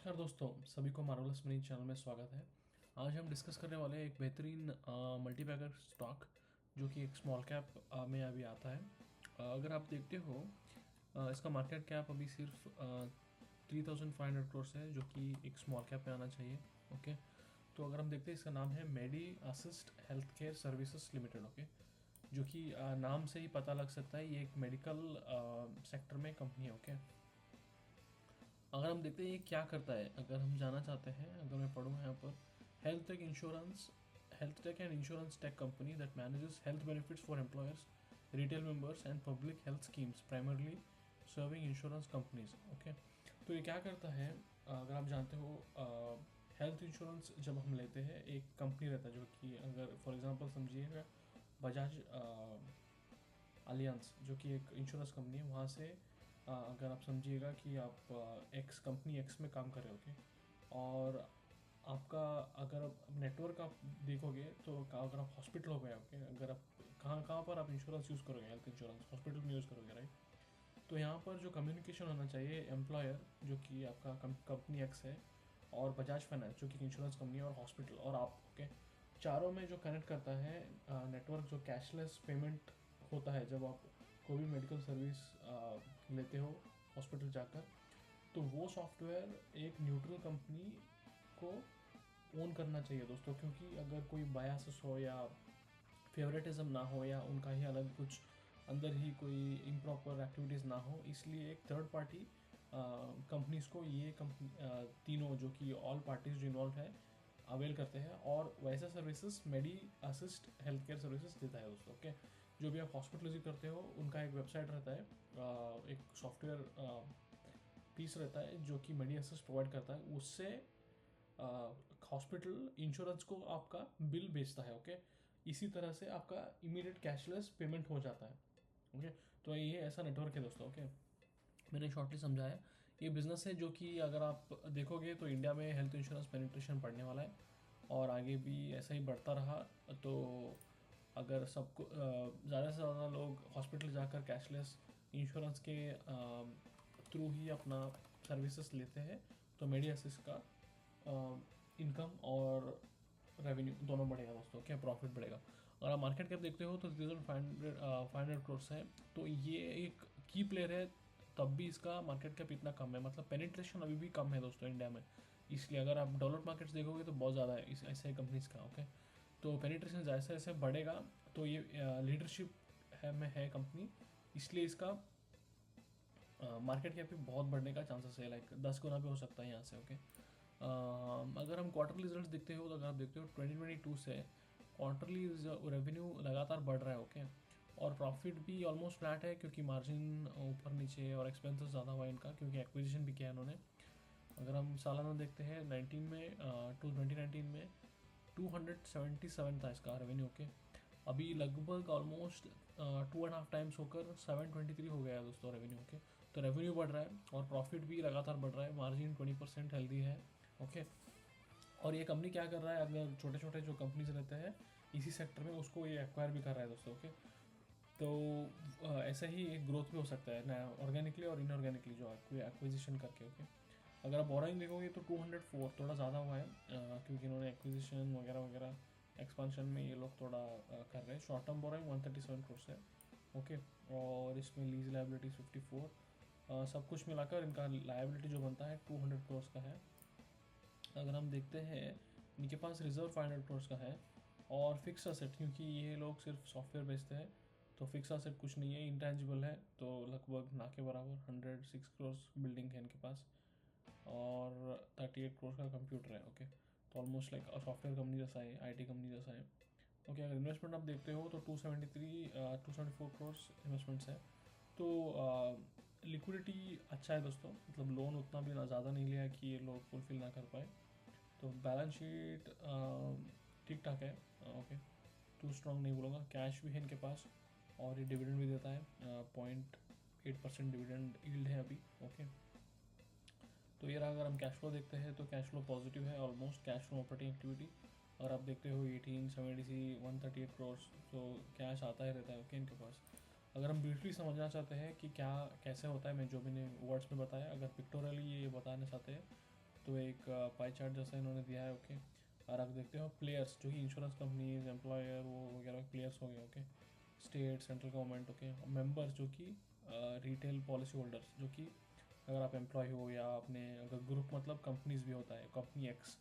नमस्कार दोस्तों, सभी को मार्वलस मनी चैनल में स्वागत है। आज हम डिस्कस करने वाले हैं एक बेहतरीन मल्टीबैगर स्टॉक जो कि एक स्मॉल कैप में अभी आता है। अगर आप देखते हो इसका मार्केट कैप अभी सिर्फ 3500 करोड़ है, जो कि एक स्मॉल कैप में आना चाहिए। ओके, तो अगर हम देखते हैं, इसका नाम है Medi Assist health care services limited. Okay, जो कि नाम से ही पता लग सकता है ये एक मेडिकल सेक्टर में कंपनी है। ओके, अगर हम देखते हैं ये क्या करता है, अगर हम जानना चाहते हैं, अगर मैं पढ़ूँ यहाँ पर, health take and insurance tech company that manages health benefits for employers, retail members and public health schemes, primarily serving insurance companies. Okay, तो ये क्या करता है, अगर आप जानते हो, हेल्थ इंश्योरेंस जब हम लेते हैं, एक कंपनी रहता है जो कि, अगर फॉर एग्जांपल समझिएगा, बजाज अलियांस जो कि एक इंश्योरेंस कंपनी है, वहाँ से अगर आप समझिएगा कि आप एक्स कंपनी एक्स में काम कर रहे होगे, और आपका अगर आप नेटवर्क आप देखोगे तो अगर आप हॉस्पिटल हो गए, ओके, अगर आप कहाँ कहाँ पर आप इंश्योरेंस यूज़ करोगे, हेल्थ इंश्योरेंस हॉस्पिटल में यूज़ करोगे, राइट। तो यहाँ पर जो कम्युनिकेशन होना चाहिए, एम्प्लॉयर जो कि आपका कंपनी एक्स है, और बजाज फाइनेंस जो कि इंश्योरेंस कंपनी है, और हॉस्पिटल और आप, ओके, चारों में जो कनेक्ट करता है नेटवर्क, जो कैशलेस पेमेंट होता है जब आप कोई भी मेडिकल सर्विस लेते हो हॉस्पिटल जाकर, तो वो सॉफ्टवेयर एक न्यूट्रल कंपनी को ओन करना चाहिए दोस्तों, क्योंकि अगर कोई बायस हो या फेवरेटिज्म ना हो या उनका ही अलग कुछ अंदर ही कोई इम्प्रॉपर एक्टिविटीज़ ना हो, इसलिए एक थर्ड पार्टी कंपनीज को ये कंपनी तीनों जो कि ऑल पार्टीज जो इन्वॉल्व है अवेल करते हैं, और वैसे सर्विसेज मेडी असिस्ट हेल्थ केयर सर्विसेज देता है दोस्तों। ओके, जो भी आप हॉस्पिटल विजिट करते हो, उनका एक वेबसाइट रहता है, एक सॉफ्टवेयर पीस रहता है जो कि मेडी असिस्ट प्रोवाइड करता है, उससे हॉस्पिटल इंश्योरेंस को आपका बिल भेजता है। ओके, इसी तरह से आपका इमीडिएट कैशलेस पेमेंट हो जाता है। ओके, तो ये ऐसा नेटवर्क है दोस्तों। ओके, मैंने शॉर्टली समझाया, ये बिज़नेस है जो कि अगर आप देखोगे तो इंडिया में हेल्थ इंश्योरेंस पेनिट्रेशन बढ़ने वाला है, और आगे भी ऐसा ही बढ़ता रहा तो अगर सबको ज़्यादा से ज़्यादा लोग हॉस्पिटल जाकर कैशलेस इंश्योरेंस के थ्रू ही अपना सर्विसेज लेते हैं, तो मेडी असिस्ट का इनकम और रेवेन्यू दोनों बढ़ेगा दोस्तों। क्या प्रॉफिट बढ़ेगा। अगर आप मार्केट कैप देखते हो तो 3500 करोड़ है, तो ये एक की प्लेयर है, तब भी इसका मार्केट कैप इतना कम है, मतलब पेनिट्रेशन अभी भी कम है दोस्तों इंडिया में। इसलिए अगर आप डेवलप्ड मार्केट्स देखोगे तो बहुत ज़्यादा है इस ऐसे कंपनीज़ का। ओके, तो पेनिट्रेशन जैसे जैसे बढ़ेगा, तो ये लीडरशिप है में है कंपनी, इसलिए इसका मार्केट कैप भी बहुत बढ़ने का चांसेस है, लाइक 10 गुना भी हो सकता है यहाँ से। ओके, अगर हम क्वार्टरली रिजल्ट्स देखते हो, तो अगर आप देखते हो 2022 से क्वार्टरली रेवेन्यू लगातार बढ़ रहा है। ओके, और प्रॉफिट भी ऑलमोस्ट फ्लैट है, क्योंकि मार्जिन ऊपर नीचे है और एक्सपेंसेस ज़्यादा हुआ है इनका, क्योंकि एक्विजिशन भी किया है इन्होंने। अगर हम सालाना देखते हैं 19 में टू 2019 में 277 था इसका रेवेन्यू। ओके, अभी लगभग ऑलमोस्ट 2.5 टाइम्स होकर 723 हो गया है दोस्तों रेवेन्यू। ओके, तो रेवेन्यू बढ़ रहा है और प्रॉफिट भी लगातार बढ़ रहा है, मार्जिन 20% हेल्दी है। ओके, और ये कंपनी क्या कर रहा है, अगर छोटे छोटे जो कंपनीज रहते हैं इसी सेक्टर में, उसको ये एक्वायर भी कर रहा है दोस्तों। ओके, तो ऐसा ही एक ग्रोथ भी हो सकता है ना, ऑर्गेनिकली और इनऑर्गेनिकली जो एक्विजिशन करके। ओके, अगर आप बोरोइंग देखोगे तो 204 थोड़ा ज़्यादा हुआ है, क्योंकि इन्होंने एक्विजिशन वगैरह वगैरह एक्सपांशन में ये लोग थोड़ा कर रहे हैं। शॉर्ट टर्म बोरोइंग 137 करोड़ है। ओके, और इसमें लीज लाइबिलिटीज 54, सब कुछ मिलाकर इनका लाइबिलिटी जो बनता है 200 करोड़ का है। अगर हम देखते हैं, इनके पास रिजर्व 500 करोड़ का है, और फिक्स असेट, क्योंकि ये लोग सिर्फ सॉफ्टवेयर बेचते हैं, तो फिक्स असेट कुछ नहीं है, इंटेंजिबल है, तो लगभग ना के बराबर 106 करोड़ बिल्डिंग है इनके पास, और 38 करोड़ का कंप्यूटर है। ओके, तो ऑलमोस्ट लाइक सॉफ्टवेयर कंपनी जैसा है, आईटी कंपनी जैसा है। ओके, अगर इन्वेस्टमेंट आप देखते हो तो 274 करोड़ इन्वेस्टमेंट्स है। तो लिक्विडिटी अच्छा है दोस्तों, मतलब लोन उतना भी ना ज़्यादा नहीं लिया है कि ये लोग फुलफिल ना कर पाए, तो बैलेंस शीट ठीक ठाक है। ओके, टू स्ट्रॉन्ग नहीं बोलूँगा, कैश भी है इनके पास, और ये डिविडेंड भी देता है, 0.8% डिविडेंड यील्ड है अभी। ओके, तो ये रहा। अगर हम कैश फ्लो देखते हैं तो कैश फ्लो पॉजिटिव है, almost cash flow operating activity. और आप देखते हो 1870 138 करोड़, तो कैश आता ही रहता है। ओके, इनके पास अगर हम ब्रीफली समझना चाहते हैं कि क्या कैसे होता है, मैं जो मैंने वर्ड्स में बताया, अगर पिक्टोरियली ये बताना चाहते हैं, तो एक पाई चार्ट जैसा इन्होंने दिया है, ओके। और आप देखते हो प्लेयर्स जो कि इंश्योरेंस कंपनीज, एम्प्लॉयर, वो वगैरह प्लेयर्स हो गए, okay. State, central government, okay. Members जो कि रिटेल पॉलिसी होल्डर्स, जो कि अगर आप एम्प्लॉय हो या अपने अगर ग्रुप मतलब कंपनीज भी होता है, कंपनी एक्स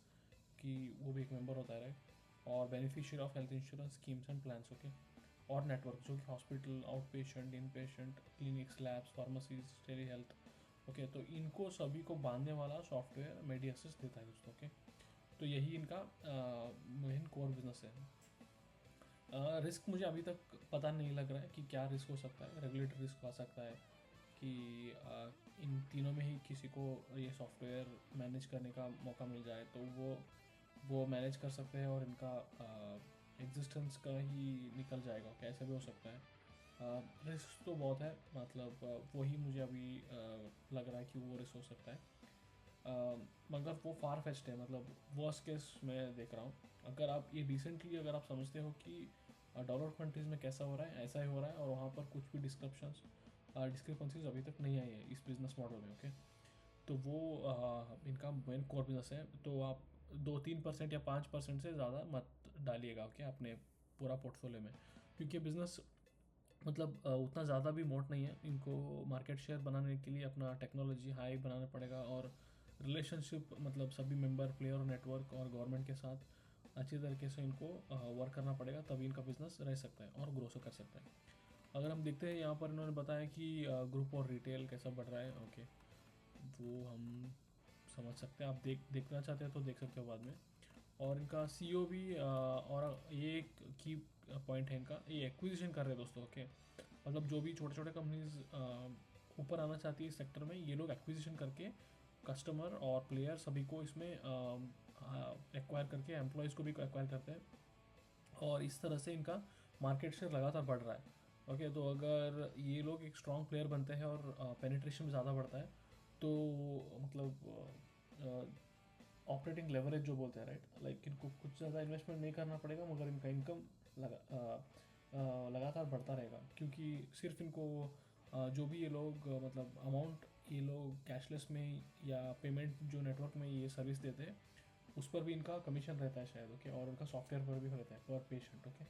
की वो भी एक मेंबर होता है, राइट। और beneficiary of health insurance schemes and plans, okay. और नेटवर्क जो कि hospital, out patient, in patient, clinics, labs, pharmacies, tele health, okay. तो इनको सभी को बांधने वाला सॉफ्टवेयर मेडिएसिस देता है दोस्तों, ओके। तो यही इनका मेन कोर बिजनेस है। रिस्क मुझे अभी तक पता नहीं लग रहा है कि क्या रिस्क हो सकता है। रेगुलेटरी रिस्क हो सकता है कि इन तीनों में ही किसी को ये सॉफ्टवेयर मैनेज करने का मौका मिल जाए तो वो मैनेज कर सकते हैं और इनका एग्जिस्टेंस का ही निकल जाएगा, कैसे भी हो सकता है। रिस्क तो बहुत है, मतलब वही मुझे अभी लग रहा है कि वो रिस्क हो सकता है। मगर वो फार फेच्ड है, मतलब वर्स्ट केस मैं देख रहा हूँ। अगर आप ये रिसेंटली अगर आप समझते हो कि डेवलप्ड कंट्रीज़ में कैसा हो रहा है, ऐसा ही हो रहा है, और वहाँ पर कुछ भी डिस्क्रिपेंसीज अभी तक नहीं आई है इस बिज़नेस मॉडल में, ओके। तो वो इनका मेन कोर बिजनेस है। तो आप 2-3% या 5% से ज़्यादा मत डालिएगा, ओके, अपने पूरा पोर्टफोलियो में, क्योंकि बिज़नेस मतलब उतना ज़्यादा भी मोट नहीं है। इनको मार्केट शेयर बनाने के लिए अपना टेक्नोलॉजी हाई बनाना पड़ेगा, और रिलेशनशिप मतलब सभी मेंबर, प्लेयर, नेटवर्क और गवर्नमेंट के साथ अच्छी तरीके से इनको वर्क करना पड़ेगा, तभी इनका बिजनेस रह सकता है और ग्रो कर सकता है। अगर हम देखते हैं यहाँ पर इन्होंने बताया कि ग्रुप और रिटेल कैसा बढ़ रहा है, ओके। वो हम समझ सकते हैं, आप देखना चाहते हैं तो देख सकते हो बाद में। और इनका सीईओ भी और ये एक की पॉइंट है इनका, ये एक्विजिशन कर रहे हैं दोस्तों, ओके। मतलब जो भी छोटे छोटे कंपनीज ऊपर आना चाहती है इस सेक्टर में, ये लोग एक्विजिशन करके कस्टमर और प्लेयर सभी को इसमें एक्वायर करके एम्प्लॉयज़ को भी एक्वायर करते हैं, और इस तरह से इनका मार्केट शेयर लगातार बढ़ रहा है, ओके। तो अगर ये लोग एक स्ट्रॉन्ग प्लेयर बनते हैं और पेनिट्रेशन ज़्यादा बढ़ता है, तो मतलब ऑपरेटिंग लेवरेज जो बोलते हैं, राइट, लाइक इनको कुछ ज़्यादा इन्वेस्टमेंट नहीं करना पड़ेगा, मगर इनका इनकम लगातार बढ़ता रहेगा, क्योंकि सिर्फ इनको जो भी ये लोग मतलब अमाउंट ये लोग कैशलेस में या पेमेंट जो नेटवर्क में ये सर्विस देते हैं उस पर भी इनका कमीशन रहता है शायद, ओके। और उनका सॉफ्टवेयर पर भी रहता है पर पेशेंट, ओके।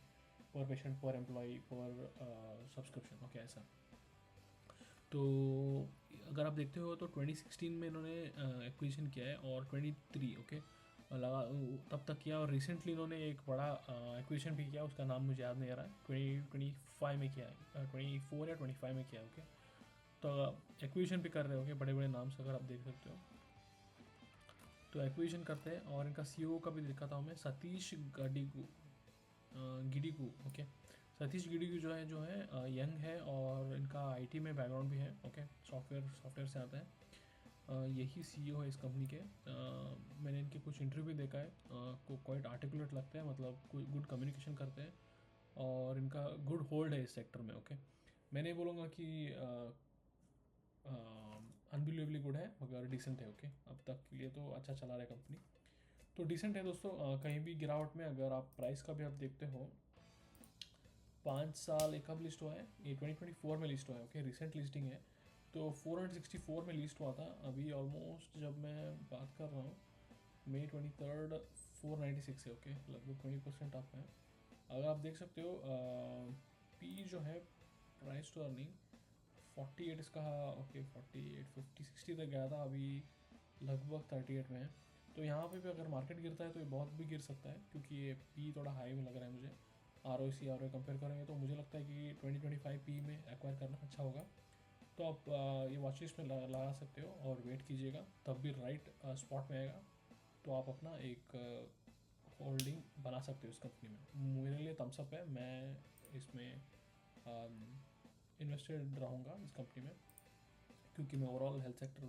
पर पेशेंट, पर एम्प्लॉई, पर सब्सक्रिप्शन, ओके, ऐसा। तो अगर आप देखते हो तो 2016 में इन्होंने एक्विजिशन किया है, और 23, ओके, लगा तब तक किया, और रिसेंटली इन्होंने एक बड़ा एक्विजिशन भी किया, उसका नाम मुझे याद नहीं आ रहा है, 2025 में किया है, 24 या 25 में किया है, ओके। तो एक्विजिशन भी कर रहे हो, बड़े बड़े नाम से अगर आप देख सकते हो, तो एक्विजिशन करते हैं। और इनका सीईओ का भी देखा था मैं, सतीश गिडिगू, ओके। सतीश गिडिगू जो है यंग है, और इनका आईटी में बैकग्राउंड भी है, ओके। सॉफ्टवेयर से आता है। यही सीईओ है इस कंपनी के। मैंने इनके कुछ इंटरव्यू भी देखा है, को क्वाइट आर्टिकुलेट लगते हैं, मतलब गुड कम्युनिकेशन करते हैं, और इनका गुड होल्ड है इस सेक्टर में, ओके। मैं नहीं बोलूँगा कि अनबिलीवेबली गुड है, मगर डिसेंट है, ओके। अब तक के लिए तो अच्छा चला रहा है कंपनी, तो डिसेंट है दोस्तों। कहीं भी गिरावट में अगर आप प्राइस का भी आप देखते हो, 5 साल एक कब लिस्ट हुआ है, ये 2024 में लिस्ट हुआ है, ओके, रिसेंट लिस्टिंग है। तो 464 में लिस्ट हुआ था, अभी ऑलमोस्ट जब मैं बात कर रहा हूँ May 23, 496 है, ओके, लगभग 20% अप है। अगर आप देख सकते हो पी जो है, प्राइस टू अर्निंग 48 इसका, ओके, 48, 50, 60 तक गया था, अभी लगभग 38 में है। तो यहाँ पे भी अगर मार्केट गिरता है तो ये बहुत भी गिर सकता है, क्योंकि ये पी थोड़ा हाई में लग रहा है मुझे। ROC कंपेयर करेंगे तो मुझे लगता है कि 2025 पी में एक्वायर करना अच्छा होगा। तो आप ये वॉच लिस्ट में लगा सकते हो और वेट कीजिएगा, तब भी राइट स्पॉट में आएगा तो आप अपना एक होल्डिंग बना सकते हो इस कंपनी में। मेरे लिए थम्स अप है, मैं इसमें इन्वेस्टेड रहूँगा इस कंपनी में, क्योंकि मैं ओवरऑल हेल्थ सेक्टर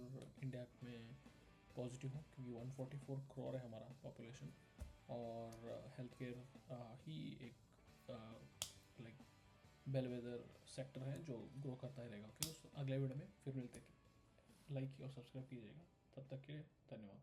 इंडिया में पॉजिटिव हूँ, क्योंकि 144 करोड़ है हमारा पॉपुलेशन, और हेल्थ केयर ही एक लाइक बेलवेदर सेक्टर है जो ग्रो करता ही रहेगा, ओके। उस अगले वीडियो में फिर मिलते हैं, लाइक और सब्सक्राइब कीजिएगा, तब तक के लिए धन्यवाद।